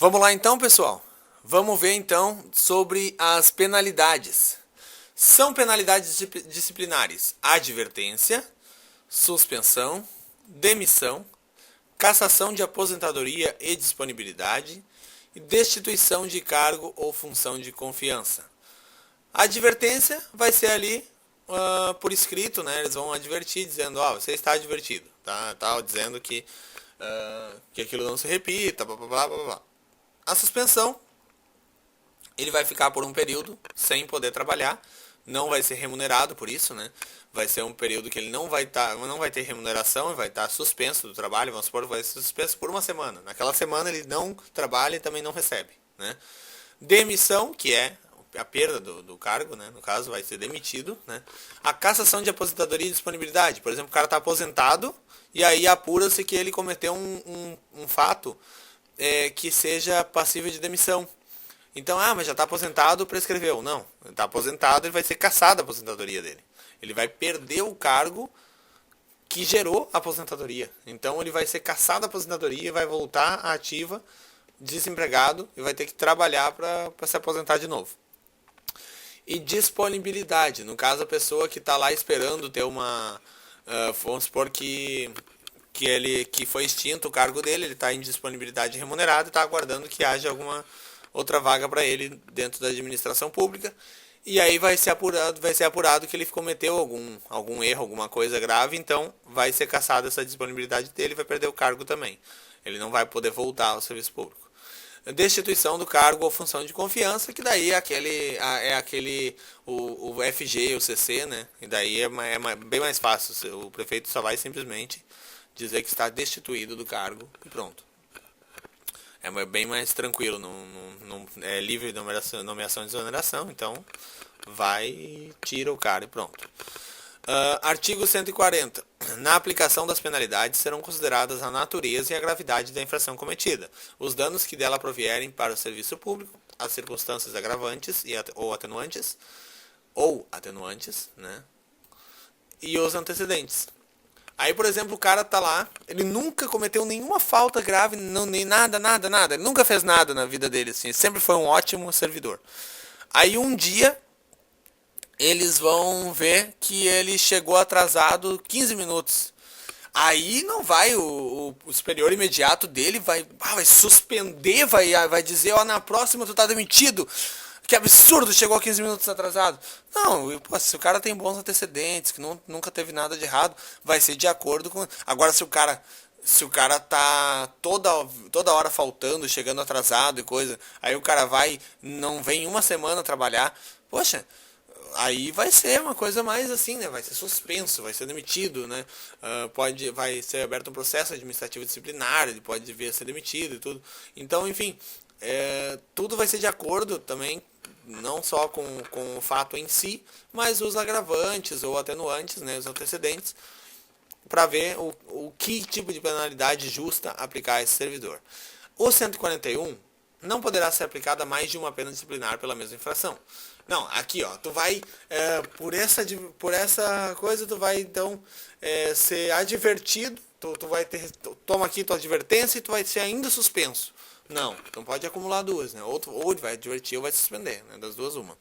Vamos lá então, pessoal. Vamos ver então sobre as penalidades. São penalidades disciplinares: advertência, suspensão, demissão, cassação de aposentadoria e disponibilidade e destituição de cargo ou função de confiança. A advertência vai ser ali por escrito, né? Eles vão advertir dizendo, você está advertido, tá dizendo que aquilo não se repita, blá blá blá blá blá. A suspensão, ele vai ficar por um período sem poder trabalhar, não vai ser remunerado por isso, né? Vai ser um período que ele não vai ter remuneração, vai estar suspenso do trabalho, vamos supor, vai ser suspenso por uma semana. Naquela semana ele não trabalha e também não recebe, né? Demissão, que é a perda do cargo, né? No caso, vai ser demitido, né? A cassação de aposentadoria e disponibilidade. Por exemplo, o cara está aposentado e aí apura-se que ele cometeu um fato que seja passível de demissão. Então, mas já está aposentado, prescreveu. Não, está aposentado, ele vai ser cassado a aposentadoria dele. Ele vai perder o cargo que gerou a aposentadoria. Então, ele vai ser cassado a aposentadoria e vai voltar à ativa, desempregado, e vai ter que trabalhar para se aposentar de novo. E disponibilidade. No caso, a pessoa que está lá esperando ter uma... vamos supor que foi extinto o cargo dele, ele está em disponibilidade remunerada e está aguardando que haja alguma outra vaga para ele dentro da administração pública, e aí vai ser apurado que ele cometeu algum erro, alguma coisa grave, então vai ser cassada essa disponibilidade dele, vai perder o cargo também. Ele não vai poder voltar ao serviço público. Destituição do cargo ou função de confiança, que daí é o FG, o CC, né? E daí é bem mais fácil. O prefeito só vai simplesmente dizer que está destituído do cargo e pronto. É bem mais tranquilo, não é livre de nomeação e desoneração, então tira o cara e pronto. Artigo 140. Na aplicação das penalidades serão consideradas a natureza e a gravidade da infração cometida, os danos que dela provierem para o serviço público, as circunstâncias agravantes ou atenuantes, né? E os antecedentes. Aí, por exemplo, o cara tá lá, ele nunca cometeu nenhuma falta grave, nem nada, ele nunca fez nada na vida dele, assim, sempre foi um ótimo servidor. Aí um dia, eles vão ver que ele chegou atrasado 15 minutos. Aí não vai, o superior imediato dele vai suspender, vai dizer, na próxima tu tá demitido. Que absurdo, chegou 15 minutos atrasado. Não, se o cara tem bons antecedentes, que nunca teve nada de errado, vai ser de acordo com... Agora, se o cara tá toda hora faltando, chegando atrasado e coisa, aí o cara não vem uma semana trabalhar, poxa, aí vai ser uma coisa mais assim, né? Vai ser suspenso, vai ser demitido, né? Vai ser aberto um processo administrativo disciplinar, ele pode vir a ser demitido e tudo. Então, enfim, tudo vai ser de acordo também, não só com o fato em si, mas os agravantes ou atenuantes, né, os antecedentes, para ver o que tipo de penalidade justa aplicar a esse servidor. O 141 não poderá ser aplicada mais de uma pena disciplinar pela mesma infração. Não, aqui tu vai, por essa coisa, tu vai então ser advertido, tu vai toma aqui tua advertência e tu vai ser ainda suspenso. Não pode acumular duas, né? Ou ele vai advertir ou vai suspender, né? Das duas, uma.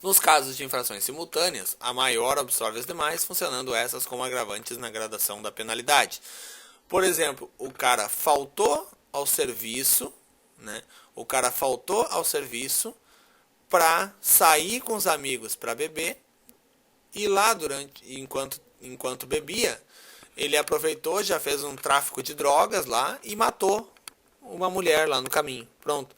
Nos casos de infrações simultâneas, a maior absorve as demais, funcionando essas como agravantes na gradação da penalidade. Por exemplo, o cara faltou ao serviço, né? O cara faltou ao serviço para sair com os amigos para beber, e lá enquanto bebia, ele aproveitou, já fez um tráfico de drogas lá e matou uma mulher lá no caminho. Pronto.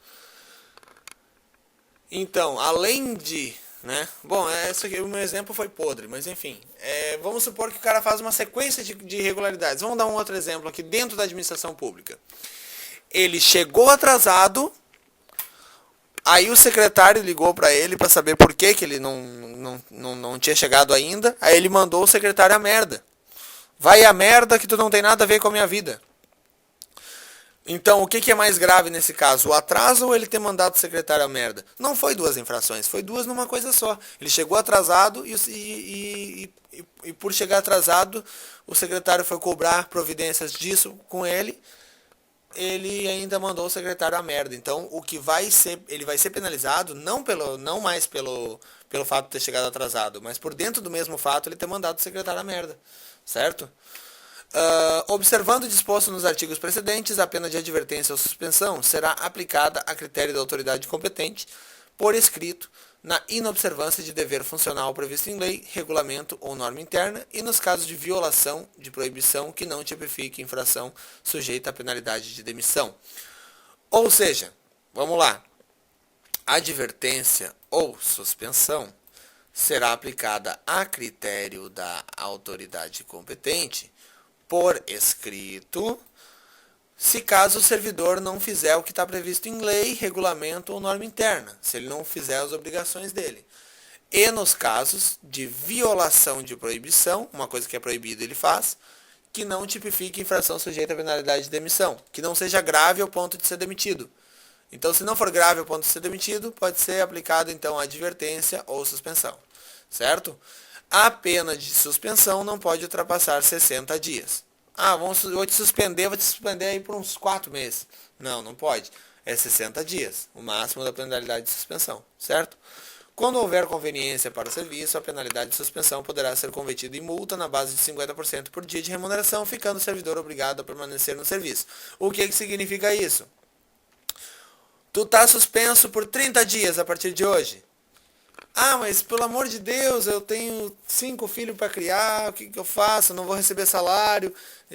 Então, além de... né? Bom, esse aqui, o meu exemplo foi podre, mas enfim. Vamos supor que o cara faz uma sequência de irregularidades. Vamos dar um outro exemplo aqui dentro da administração pública. Ele chegou atrasado, aí o secretário ligou para ele para saber por que ele não tinha chegado ainda. Aí ele mandou o secretário a merda. Vai a merda que tu não tem nada a ver com a minha vida. Então, o que é mais grave nesse caso? O atraso ou ele ter mandado o secretário a merda? Não foi duas infrações, foi duas numa coisa só. Ele chegou atrasado e por chegar atrasado, o secretário foi cobrar providências disso com ele. ele ainda mandou o secretário a merda. Então, ele vai ser penalizado não mais pelo fato de ter chegado atrasado, mas por dentro do mesmo fato ele ter mandado o secretário a merda, certo? Observando o disposto nos artigos precedentes, a pena de advertência ou suspensão será aplicada a critério da autoridade competente, por escrito, na inobservância de dever funcional previsto em lei, regulamento ou norma interna e nos casos de violação de proibição que não tipifique infração sujeita à penalidade de demissão. Ou seja, vamos lá, advertência ou suspensão será aplicada a critério da autoridade competente por escrito, se caso o servidor não fizer o que está previsto em lei, regulamento ou norma interna, se ele não fizer as obrigações dele. E nos casos de violação de proibição, uma coisa que é proibida ele faz, que não tipifique infração sujeita à penalidade de demissão, que não seja grave ao ponto de ser demitido. Então, se não for grave ao ponto de ser demitido, pode ser aplicado então a advertência ou suspensão, certo? A pena de suspensão não pode ultrapassar 60 dias. Vou te suspender aí por uns 4 meses. Não pode. É 60 dias, o máximo da penalidade de suspensão, certo? Quando houver conveniência para o serviço, a penalidade de suspensão poderá ser convertida em multa na base de 50% por dia de remuneração, ficando o servidor obrigado a permanecer no serviço. O que significa isso? Tu está suspenso por 30 dias a partir de hoje. Mas pelo amor de Deus, eu tenho 5 filhos para criar, o que eu faço? Eu não vou receber salário.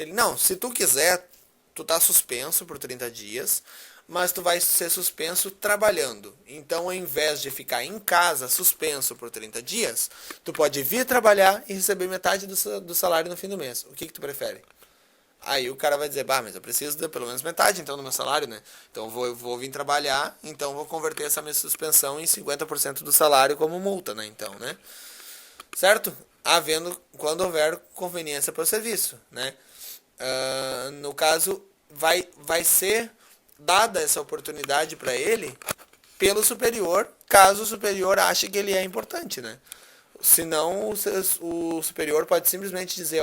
Não, se tu quiser, tu tá suspenso por 30 dias, mas tu vai ser suspenso trabalhando. Então, ao invés de ficar em casa suspenso por 30 dias, tu pode vir trabalhar e receber metade do salário no fim do mês. O que tu prefere? Aí o cara vai dizer, mas eu preciso de pelo menos metade então do meu salário, né? Então eu vou vir trabalhar, então vou converter essa minha suspensão em 50% do salário como multa, né? Então, né? Certo? Quando houver conveniência para o serviço, né? No caso, vai ser dada essa oportunidade para ele pelo superior, caso o superior ache que ele é importante, né? Senão o superior pode simplesmente dizer,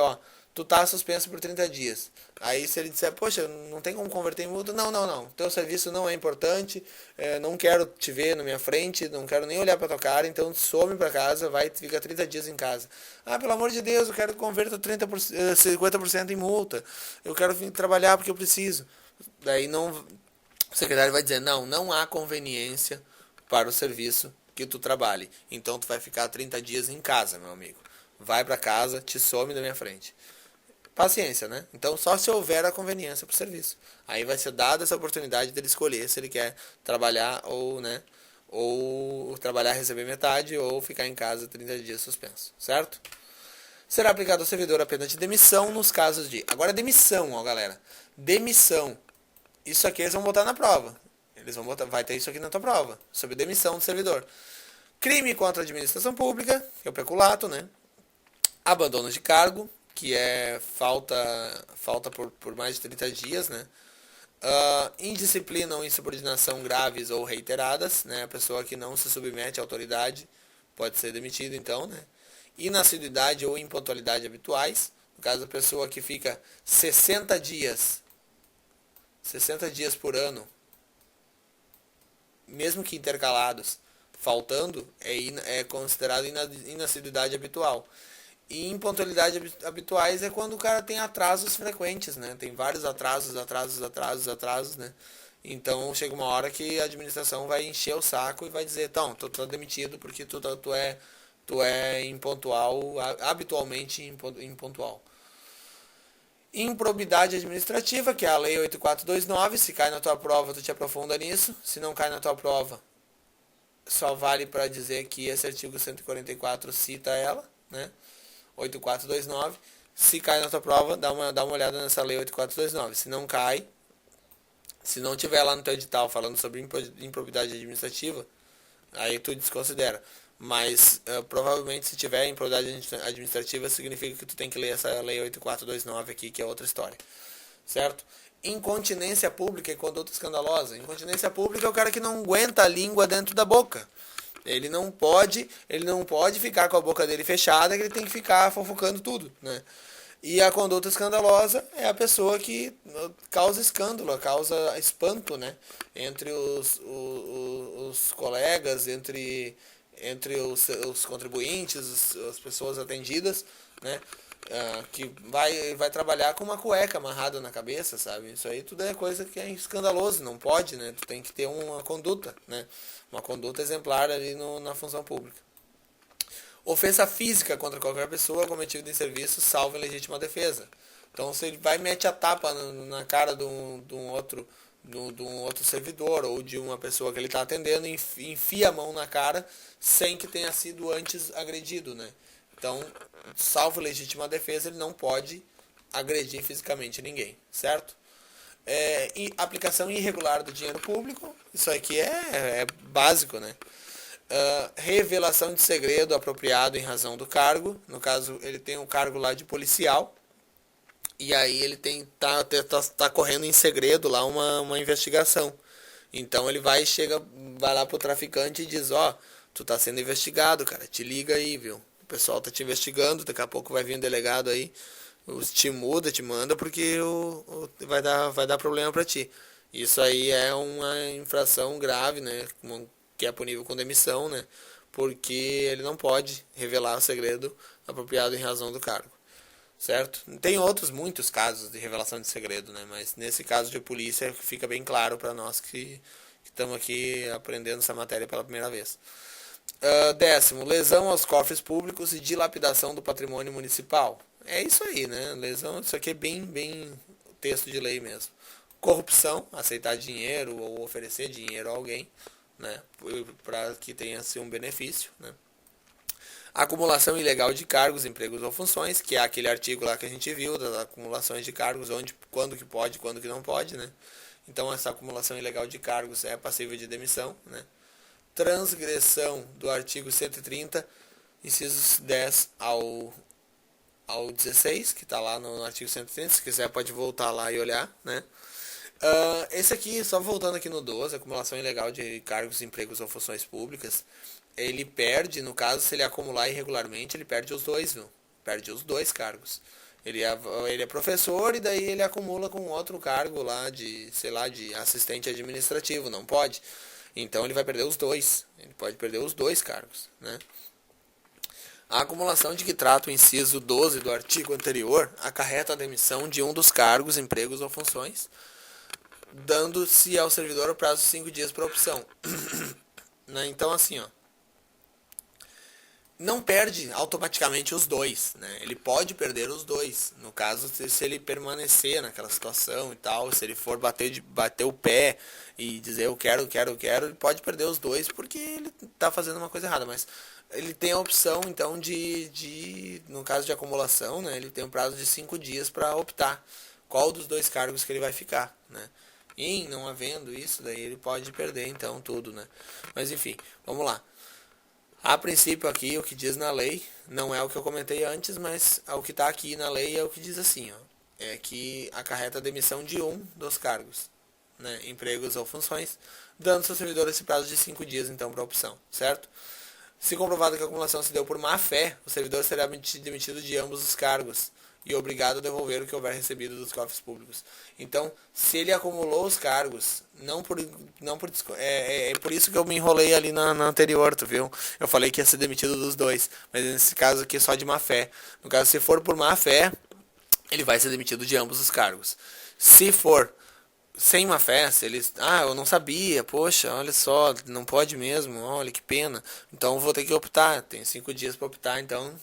tu tá suspenso por 30 dias. Aí se ele disser, poxa, não tem como converter em multa, não. Teu serviço não é importante, não quero te ver na minha frente, não quero nem olhar pra tua cara, então some pra casa, fica 30 dias em casa. Pelo amor de Deus, eu quero que converta 50% em multa. Eu quero vir trabalhar porque eu preciso. Daí o secretário vai dizer, não há conveniência para o serviço que tu trabalhe. Então tu vai ficar 30 dias em casa, meu amigo. Vai pra casa, te some da minha frente. Paciência, né? Então só se houver a conveniência para o serviço. Aí vai ser dada essa oportunidade dele escolher se ele quer trabalhar ou trabalhar e receber metade ou ficar em casa 30 dias suspenso, certo? Será aplicado ao servidor a pena de demissão nos casos de... Agora demissão, galera. Demissão. Isso aqui eles vão botar na prova. Vai ter isso aqui na tua prova. Sobre demissão do servidor. Crime contra a administração pública, que é o peculato, né? Abandono de cargo, que é falta por mais de 30 dias, né? Indisciplina ou insubordinação graves ou reiteradas, né? A pessoa que não se submete à autoridade pode ser demitida, então, né? Inassiduidade ou impontualidade habituais, no caso da pessoa que fica 60 dias por ano, mesmo que intercalados, faltando, é considerado inassiduidade habitual. E impontualidade habituais é quando o cara tem atrasos frequentes, né? Tem vários atrasos, né? Então chega uma hora que a administração vai encher o saco e vai dizer, então, tu tá demitido porque tu é impontual, habitualmente impontual. Improbidade administrativa, que é a lei 8429, se cai na tua prova, tu te aprofunda nisso. Se não cai na tua prova, só vale para dizer que esse artigo 144 cita ela, né? 8429. Se cai na tua prova, dá uma olhada nessa lei 8429. Se não cai, se não tiver lá no teu edital falando sobre improbidade administrativa, aí tu desconsidera. Mas provavelmente se tiver improbidade administrativa, significa que tu tem que ler essa lei 8429 aqui, que é outra história. Certo? Incontinência pública e conduta escandalosa. Incontinência pública é o cara que não aguenta a língua dentro da boca. Ele não pode ficar com a boca dele fechada, que ele tem que ficar fofocando tudo, né? E a conduta escandalosa é a pessoa que causa escândalo, causa espanto, né? Entre os colegas, entre os contribuintes, as pessoas atendidas, né? Que vai trabalhar com uma cueca amarrada na cabeça, sabe? Isso aí tudo é coisa que é escandaloso, não pode, né? Tu tem que ter uma conduta, né? Uma conduta exemplar ali na função pública. Ofensa física contra qualquer pessoa cometida em serviço, salvo em legítima defesa. Então, se ele vai e mete a tapa na cara de um outro servidor ou de uma pessoa que ele está atendendo, enfia a mão na cara sem que tenha sido antes agredido, né? Então, salvo legítima defesa, ele não pode agredir fisicamente ninguém, certo? Aplicação irregular do dinheiro público, isso aqui é básico, né? Revelação de segredo apropriado em razão do cargo. No caso, ele tem um cargo lá de policial. E aí ele tá correndo em segredo lá uma investigação. Então ele vai lá pro traficante e diz, tu tá sendo investigado, cara, te liga aí, viu? O pessoal tá te investigando, daqui a pouco vai vir um delegado aí, te manda porque vai dar problema pra ti. Isso aí é uma infração grave, né? Que é punível com demissão, né? Porque ele não pode revelar o segredo apropriado em razão do cargo, certo? Tem muitos casos de revelação de segredo, né? Mas nesse caso de polícia fica bem claro para nós que estamos aqui aprendendo essa matéria pela primeira vez. 10º, lesão aos cofres públicos e dilapidação do patrimônio municipal. É isso aí, né? Lesão, isso aqui é bem texto de lei mesmo. Corrupção, aceitar dinheiro ou oferecer dinheiro a alguém, né, para que tenha assim, um benefício, né. Acumulação ilegal de cargos, empregos ou funções, que é aquele artigo lá que a gente viu das acumulações de cargos, quando que pode, quando que não pode, né. Então essa acumulação ilegal de cargos é passível de demissão, né. Transgressão do artigo 130, incisos 10 ao 16, que está lá no artigo 130, se quiser pode voltar lá e olhar, né. Esse aqui, só voltando aqui no 12, acumulação ilegal de cargos, empregos ou funções públicas, ele perde, no caso, se ele acumular irregularmente, ele perde os dois, viu? Perde os dois cargos. Ele é professor e daí ele acumula com outro cargo lá de, sei lá, de assistente administrativo, não pode. Então ele vai perder os dois, ele pode perder os dois cargos, né? A acumulação de que trata o inciso 12 do artigo anterior acarreta a demissão de um dos cargos, empregos ou funções, dando-se ao servidor o prazo de 5 dias para opção. Então, assim, não perde automaticamente os dois, né? Ele pode perder os dois. No caso, se ele permanecer naquela situação e tal, se ele for bater o pé e dizer eu quero, ele pode perder os dois porque ele está fazendo uma coisa errada. Mas ele tem a opção, então, no caso de acumulação, né? Ele tem um prazo de 5 dias para optar qual dos dois cargos que ele vai ficar, né? E não havendo isso, daí ele pode perder então tudo, né? Mas enfim, vamos lá. A princípio aqui, o que diz na lei, não é o que eu comentei antes, mas o que está aqui na lei é o que diz assim, é que acarreta a demissão de um dos cargos, né? Empregos ou funções, dando ao seu servidor esse prazo de 5 dias então para opção, certo? Se comprovado que a acumulação se deu por má fé, o servidor será demitido de ambos os cargos e obrigado a devolver o que houver recebido dos cofres públicos. Então, se ele acumulou os cargos, é por isso que eu me enrolei ali na anterior, tu viu? Eu falei que ia ser demitido dos dois, mas nesse caso aqui é só de má fé. No caso, se for por má fé, ele vai ser demitido de ambos os cargos. Se for sem má fé, se eles, eu não sabia, poxa, olha só, não pode mesmo, olha que pena, então eu vou ter que optar, tem 5 dias para optar, então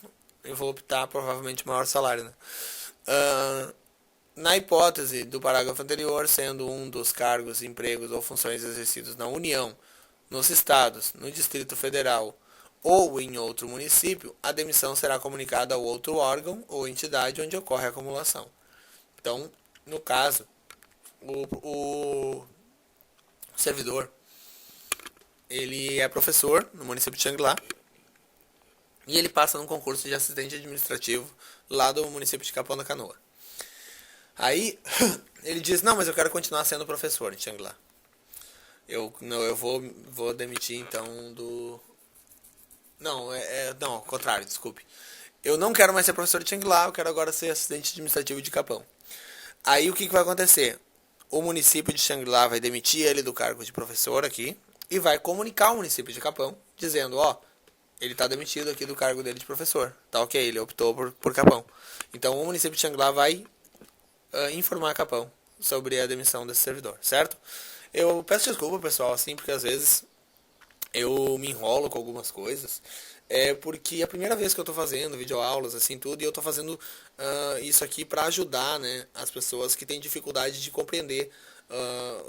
eu vou optar provavelmente maior salário, né? Na hipótese do parágrafo anterior, sendo um dos cargos, empregos ou funções exercidos na União, nos estados, no Distrito Federal ou em outro município, a demissão será comunicada ao outro órgão ou entidade onde ocorre a acumulação. Então, no caso, o servidor, ele é professor no município de Xangri-Lá e ele passa num concurso de assistente administrativo lá do município de Capão da Canoa. Aí ele diz, não, mas eu quero continuar sendo professor em Xangri-Lá. Eu vou demitir então do... Não, ao contrário, desculpe. eu não quero mais ser professor de Xangri-Lá, eu quero agora ser assistente administrativo de Capão. Aí o que vai acontecer? O município de Xangri-Lá vai demitir ele do cargo de professor aqui e vai comunicar ao município de Capão, dizendo, ó, ele está demitido aqui do cargo dele de professor. Tá ok, ele optou por Capão. Então o município de Xangri-Lá vai informar Capão sobre a demissão desse servidor, certo? Eu peço desculpa, pessoal, assim, porque às vezes eu me enrolo com algumas coisas. É porque é a primeira vez que eu estou fazendo videoaulas, assim, tudo, e eu estou fazendo isso aqui para ajudar, né, as pessoas que têm dificuldade de compreender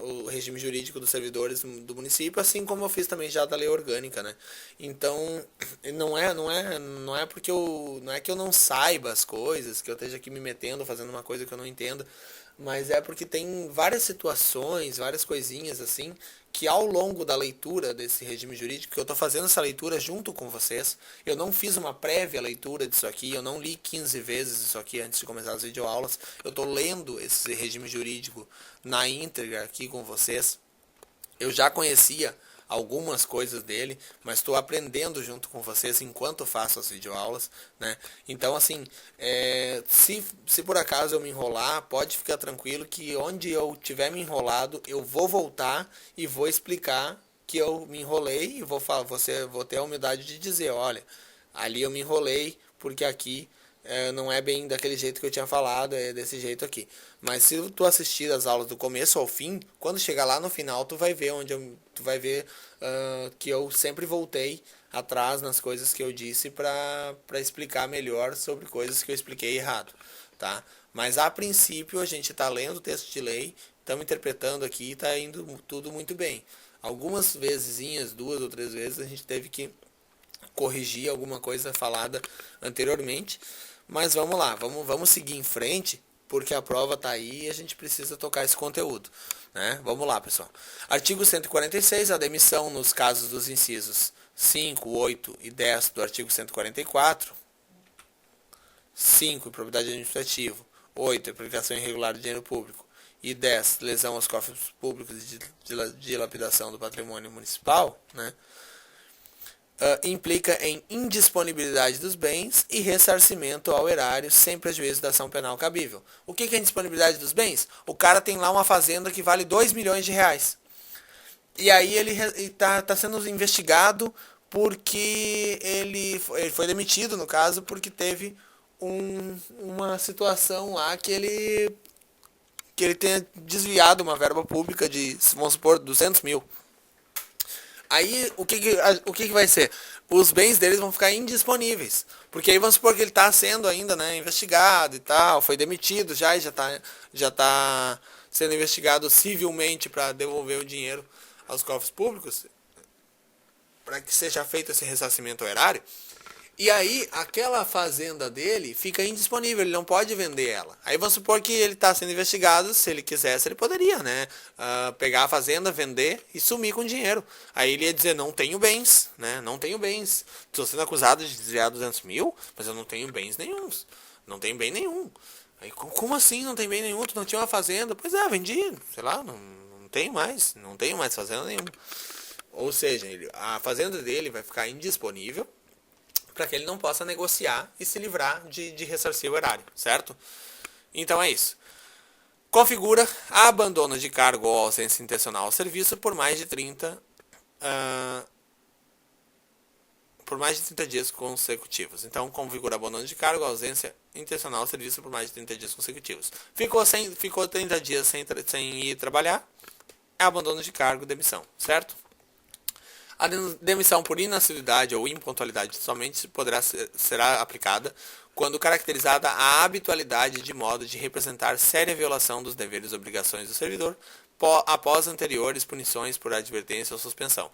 o regime jurídico dos servidores do município, assim como eu fiz também já da lei orgânica, né? Então, não é porque não é que eu não saiba as coisas, que eu esteja aqui me metendo, fazendo uma coisa que eu não entendo, mas é porque tem várias situações, várias coisinhas assim, que ao longo da leitura desse regime jurídico, que eu estou fazendo essa leitura junto com vocês, eu não fiz uma prévia leitura disso aqui, eu não li 15 vezes isso aqui antes de começar as videoaulas, eu estou lendo esse regime jurídico na íntegra aqui com vocês. Eu já conhecia algumas coisas dele, mas estou aprendendo junto com vocês enquanto faço as videoaulas, né? Então, assim, se por acaso eu me enrolar, pode ficar tranquilo que onde eu tiver me enrolado, eu vou voltar e vou explicar que eu me enrolei e vou ter a humildade de dizer, olha, ali eu me enrolei porque aqui não é bem daquele jeito que eu tinha falado, é desse jeito aqui. Mas se tu assistir as aulas do começo ao fim, quando chegar lá no final, tu vai ver que eu sempre voltei atrás nas coisas que eu disse para explicar melhor sobre coisas que eu expliquei errado, tá? Mas a princípio a gente está lendo o texto de lei, estamos interpretando aqui e está indo tudo muito bem. Algumas vezesinhas, 2 ou 3 vezes, a gente teve que corrigir alguma coisa falada anteriormente. Mas vamos lá, vamos seguir em frente, porque a prova está aí e a gente precisa tocar esse conteúdo, né? Vamos lá, pessoal. Artigo 146, a demissão nos casos dos incisos 5, 8 e 10 do artigo 144. 5, improbidade administrativa. 8, aplicação irregular de dinheiro público. E 10, lesão aos cofres públicos e dilapidação do patrimônio municipal, né? Implica em indisponibilidade dos bens e ressarcimento ao erário sem prejuízo da ação penal cabível. O que é indisponibilidade dos bens? O cara tem lá uma fazenda que vale 2 milhões de reais. E aí ele está sendo investigado porque ele foi demitido, no caso, porque teve uma situação lá que ele tenha desviado uma verba pública de, vamos supor, 200 mil. Aí, o que vai ser? Os bens deles vão ficar indisponíveis. Porque aí vamos supor que ele está sendo ainda, né, investigado e tal, foi demitido já e já tá sendo investigado civilmente para devolver o dinheiro aos cofres públicos, para que seja feito esse ressarcimento ao erário. E aí, aquela fazenda dele fica indisponível, ele não pode vender ela. Aí vamos supor que ele está sendo investigado, se ele quisesse, ele poderia, né? Pegar a fazenda, vender e sumir com o dinheiro. Aí ele ia dizer, não tenho bens, né? Não tenho bens. Estou sendo acusado de desviar 200 mil, mas eu não tenho bens nenhums. Não tenho bem nenhum. Aí, como assim não tem bem nenhum? Tu não tinha uma fazenda? Pois é, vendi, sei lá, não tenho mais. Não tenho mais fazenda nenhuma. Ou seja, a fazenda dele vai ficar indisponível, para que ele não possa negociar e se livrar de ressarcir o erário, certo? Então é isso. Configura abandono de cargo ou ausência intencional ao serviço por mais de 30 dias consecutivos. Então, configura abandono de cargo ou ausência intencional ao serviço por mais de 30 dias consecutivos. Ficou 30 dias sem ir trabalhar, é abandono de cargo, demissão, certo? A demissão por inassiduidade ou impontualidade somente será aplicada quando caracterizada a habitualidade de modo de representar séria violação dos deveres e obrigações do servidor após anteriores punições por advertência ou suspensão.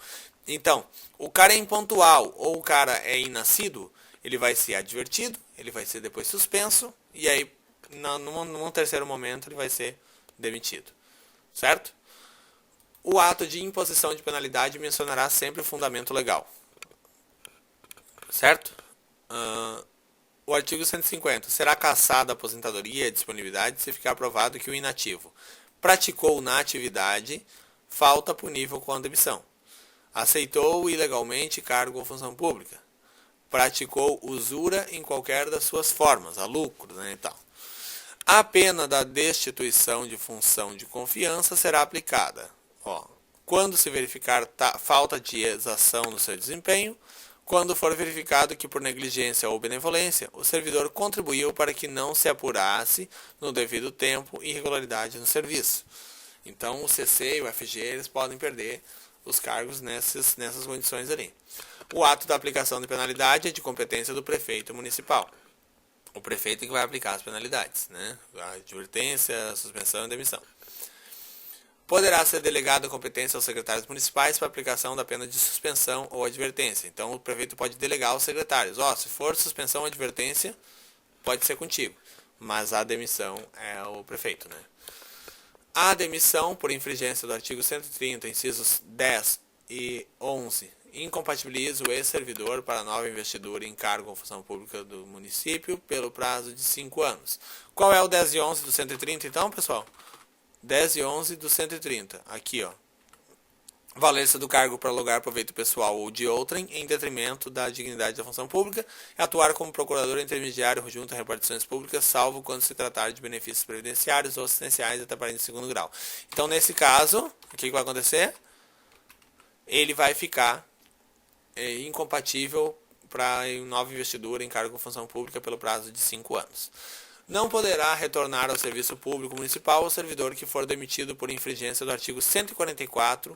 Então, o cara é impontual ou o cara é inassíduo, ele vai ser advertido, ele vai ser depois suspenso e aí, num terceiro momento, ele vai ser demitido. Certo? O ato de imposição de penalidade mencionará sempre o fundamento legal. Certo? O artigo 150. Será cassada a aposentadoria e a disponibilidade se ficar provado que o inativo praticou na atividade falta punível com a demissão. Aceitou ilegalmente cargo ou função pública. praticou usura em qualquer das suas formas, a lucro, né, e tal. A pena da destituição de função de confiança será aplicada, quando se verificar falta de exação no seu desempenho, quando for verificado que por negligência ou benevolência o servidor contribuiu para que não se apurasse no devido tempo irregularidade no serviço. Então o CC e o FG eles podem perder os cargos nessas condições ali. O ato da aplicação de penalidade é de competência do prefeito municipal. O prefeito é que vai aplicar as penalidades, né? A advertência, a suspensão e a demissão. Poderá ser delegada a competência aos secretários municipais para aplicação da pena de suspensão ou advertência. Então o prefeito pode delegar aos secretários. Se for suspensão ou advertência, pode ser contigo. Mas a demissão é o prefeito, né? A demissão por infringência do artigo 130, incisos 10 e 11, incompatibiliza o ex-servidor para nova investidura em cargo ou função pública do município pelo prazo de 5 anos. Qual é o 10 e 11 do 130 então, pessoal? 10 e 11 do 130. Aqui, valer-se do cargo para alugar proveito pessoal ou de outrem, em detrimento da dignidade da função pública, e atuar como procurador intermediário junto a repartições públicas, salvo quando se tratar de benefícios previdenciários ou assistenciais até parente de segundo grau. Então, nesse caso, o que vai acontecer? Ele vai ficar incompatível para nova investidura em cargo ou função pública pelo prazo de 5 anos. Não poderá retornar ao serviço público municipal o servidor que for demitido por infringência do artigo 144,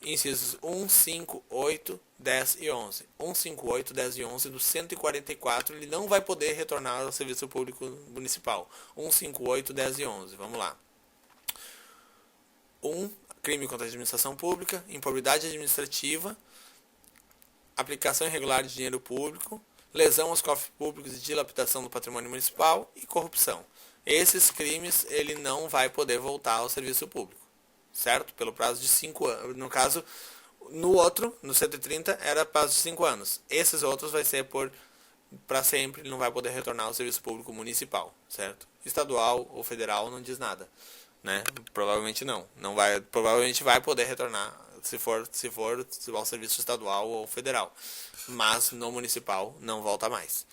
incisos 1, 5, 8, 10 e 11. 1, 5, 8, 10 e 11 do 144, ele não vai poder retornar ao serviço público municipal. 1, 5, 8, 10 e 11. Vamos lá. 1. Crime contra a administração pública, improbidade administrativa, aplicação irregular de dinheiro público, lesão aos cofres públicos e dilapidação do patrimônio municipal e corrupção. Esses crimes ele não vai poder voltar ao serviço público, certo? Pelo prazo de 5 anos. No caso, no 130, era prazo de 5 anos. Esses outros vai ser para sempre, ele não vai poder retornar ao serviço público municipal, certo? Estadual ou federal não diz nada, né? Provavelmente não. Provavelmente vai poder retornar se for ao serviço estadual ou federal. Mas no municipal não volta mais.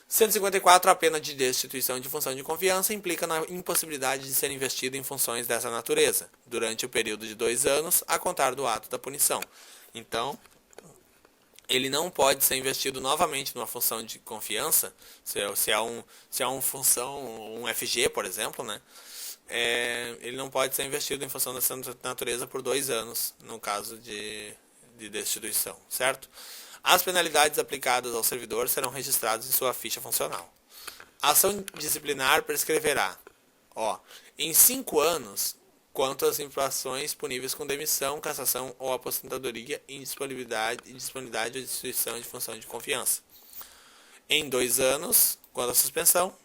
154. A pena de destituição de função de confiança implica na impossibilidade de ser investido em funções dessa natureza, durante o período de 2 anos, a contar do ato da punição. Então, ele não pode ser investido novamente numa função de confiança, se é uma função, um FG, por exemplo, né? Ele não pode ser investido em função dessa natureza por 2 anos, no caso de destituição, certo? As penalidades aplicadas ao servidor serão registradas em sua ficha funcional. A ação disciplinar prescreverá, em 5 anos, quanto às infrações puníveis com demissão, cassação ou aposentadoria, indisponibilidade ou destituição de função de confiança. Em 2 anos, quanto à suspensão,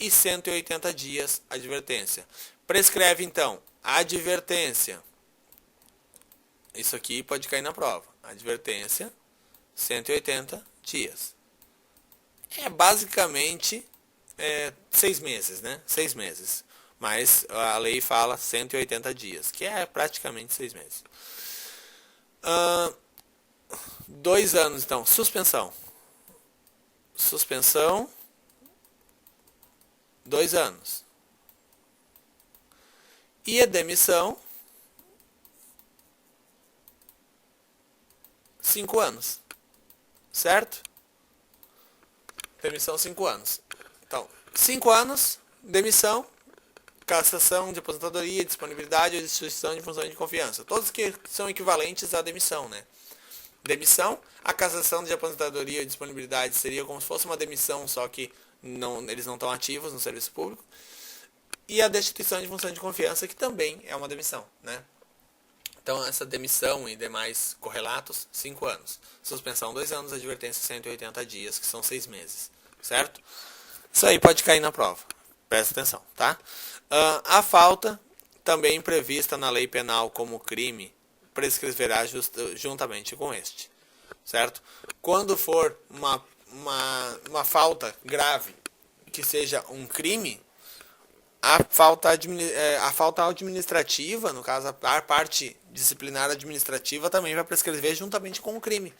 e 180 dias, advertência. Prescreve, então, advertência. Isso aqui pode cair na prova. Advertência, 180 dias. Basicamente 6 meses, né? 6 meses. Mas a lei fala 180 dias, que é praticamente 6 meses. 2 anos, então, suspensão. Suspensão, 2 anos. E a demissão, 5 anos. Certo? Demissão 5 anos. Então, 5 anos, demissão, cassação de aposentadoria, disponibilidade ou destituição de função de confiança. Todos que são equivalentes à demissão, né? Demissão, a cassação de aposentadoria e disponibilidade seria como se fosse uma demissão, só que eles não estão ativos no serviço público. E a destituição de função de confiança, que também é uma demissão, né? Então, essa demissão e demais correlatos, 5 anos. Suspensão, 2 anos, advertência, 180 dias, que são 6 meses, certo? Isso aí pode cair na prova. Presta atenção, tá? A falta, também prevista na lei penal como crime, prescreverá juntamente com este, certo? Quando for uma falta grave que seja um crime, a falta administrativa, no caso a parte disciplinar administrativa, também vai prescrever juntamente com o crime,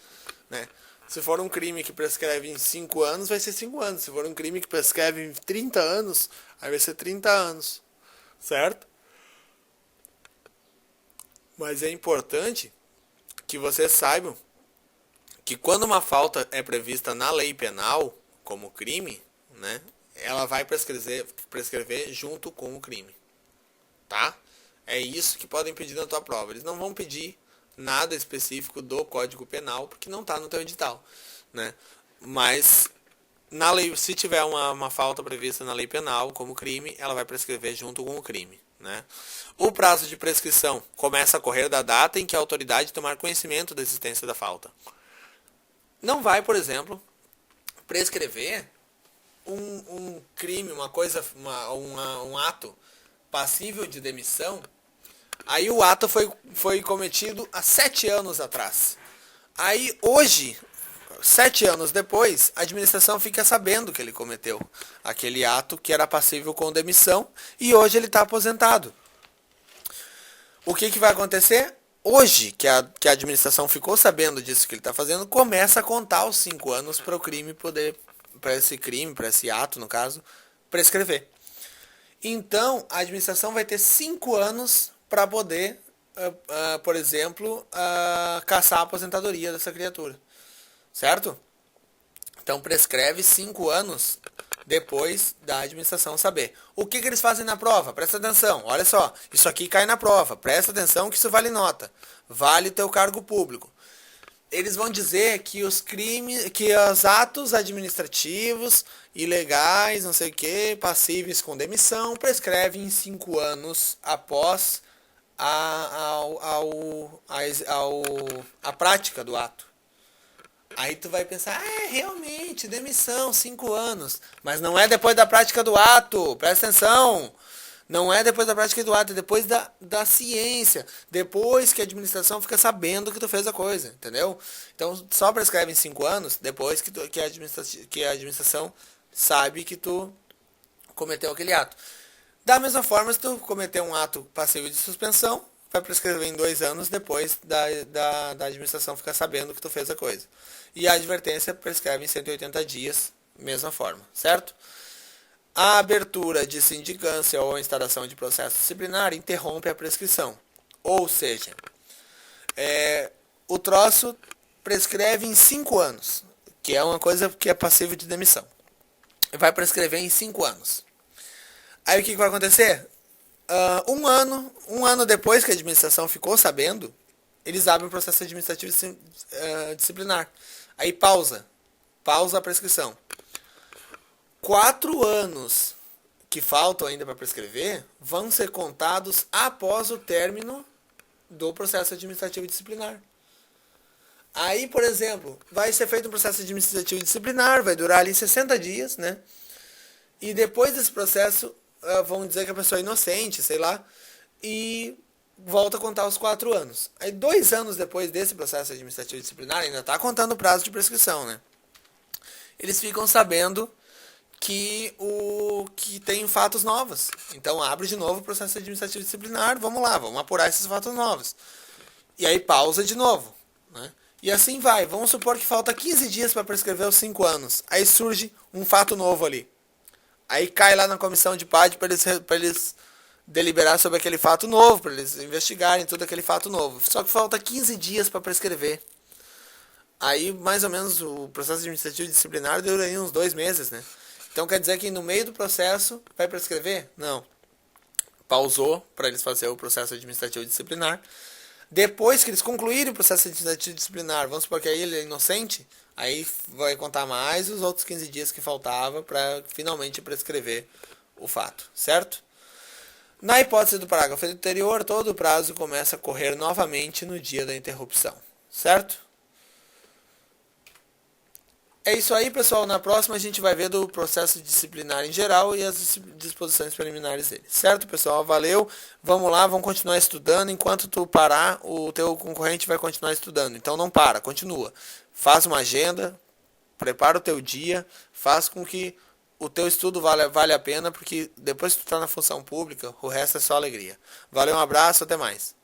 né? Se for um crime que prescreve em 5 anos, vai ser 5 anos. Se for um crime que prescreve em 30 anos, aí vai ser 30 anos. Certo? Mas é importante que vocês saibam que quando uma falta é prevista na lei penal como crime, né, ela vai prescrever junto com o crime. Tá? É isso que podem pedir na tua prova. Eles não vão pedir nada específico do Código Penal, porque não está no teu edital, né? Mas na lei, se tiver uma falta prevista na lei penal como crime, ela vai prescrever junto com o crime, né? O prazo de prescrição começa a correr da data em que a autoridade tomar conhecimento da existência da falta. Não vai, por exemplo, prescrever um crime, uma coisa, um ato passível de demissão. Aí o ato foi cometido há 7 anos atrás. Aí hoje, 7 anos depois, a administração fica sabendo que ele cometeu aquele ato que era passível com demissão e hoje ele está aposentado. O que vai acontecer? Hoje, que a administração ficou sabendo disso que ele está fazendo, começa a contar os 5 anos para o crime poder, para esse ato, no caso, prescrever. Então, a administração vai ter 5 anos para poder, por exemplo, caçar a aposentadoria dessa criatura. Certo? Então, prescreve 5 anos depois da administração saber. O que eles fazem na prova? Presta atenção. Olha só, isso aqui cai na prova. Presta atenção que isso vale nota. Vale o teu cargo público. Eles vão dizer que os crimes, que os atos administrativos, ilegais, não sei o que, passíveis com demissão, prescrevem em 5 anos após a prática do ato. Aí tu vai pensar, realmente, demissão, 5 anos. Mas não é depois da prática do ato, presta atenção. Não é depois da prática do ato, é depois da ciência. Depois que a administração fica sabendo que tu fez a coisa, entendeu? Então, só prescreve em 5 anos depois que a administração sabe que tu cometeu aquele ato. Da mesma forma, se tu cometer um ato passível de suspensão, vai prescrever em 2 anos depois da administração ficar sabendo que tu fez a coisa. E a advertência prescreve em 180 dias, mesma forma, certo? A abertura de sindicância ou a instauração de processo disciplinar interrompe a prescrição. Ou seja, o troço prescreve em 5 anos, que é uma coisa que é passível de demissão. Vai prescrever em 5 anos. Aí o que vai acontecer? Um ano depois que a administração ficou sabendo, eles abrem o processo administrativo disciplinar. Aí pausa a prescrição. 4 anos que faltam ainda para prescrever vão ser contados após o término do processo administrativo disciplinar. Aí, por exemplo, vai ser feito um processo administrativo disciplinar, vai durar ali 60 dias, né? E depois desse processo, vão dizer que a pessoa é inocente, sei lá, e volta a contar os 4 anos. Aí 2 anos depois desse processo administrativo disciplinar, ainda está contando o prazo de prescrição, né? Eles ficam sabendo que tem fatos novos. Então abre de novo o processo administrativo disciplinar, vamos lá, vamos apurar esses fatos novos. E aí pausa de novo, né? E assim vai. Vamos supor que falta 15 dias para prescrever os 5 anos. Aí surge um fato novo ali. Aí cai lá na comissão de PAD para eles deliberar sobre aquele fato novo, para eles investigarem tudo aquele fato novo. Só que falta 15 dias para prescrever. Aí, mais ou menos, o processo administrativo disciplinar dura aí uns 2 meses, né? Então quer dizer que no meio do processo vai prescrever? Não. Pausou para eles fazerem o processo administrativo disciplinar. Depois que eles concluírem o processo administrativo disciplinar, vamos supor que aí ele é inocente, aí vai contar mais os outros 15 dias que faltava para finalmente prescrever o fato, certo? Na hipótese do parágrafo anterior, todo o prazo começa a correr novamente no dia da interrupção, certo? É isso aí, pessoal. Na próxima a gente vai ver do processo disciplinar em geral e as disposições preliminares dele. Certo, pessoal? Valeu. Vamos lá, vamos continuar estudando. Enquanto tu parar, o teu concorrente vai continuar estudando. Então não para, continua. Faz uma agenda, prepara o teu dia, faz com que o teu estudo vale a pena, porque depois que tu está na função pública, o resto é só alegria. Valeu, um abraço, até mais.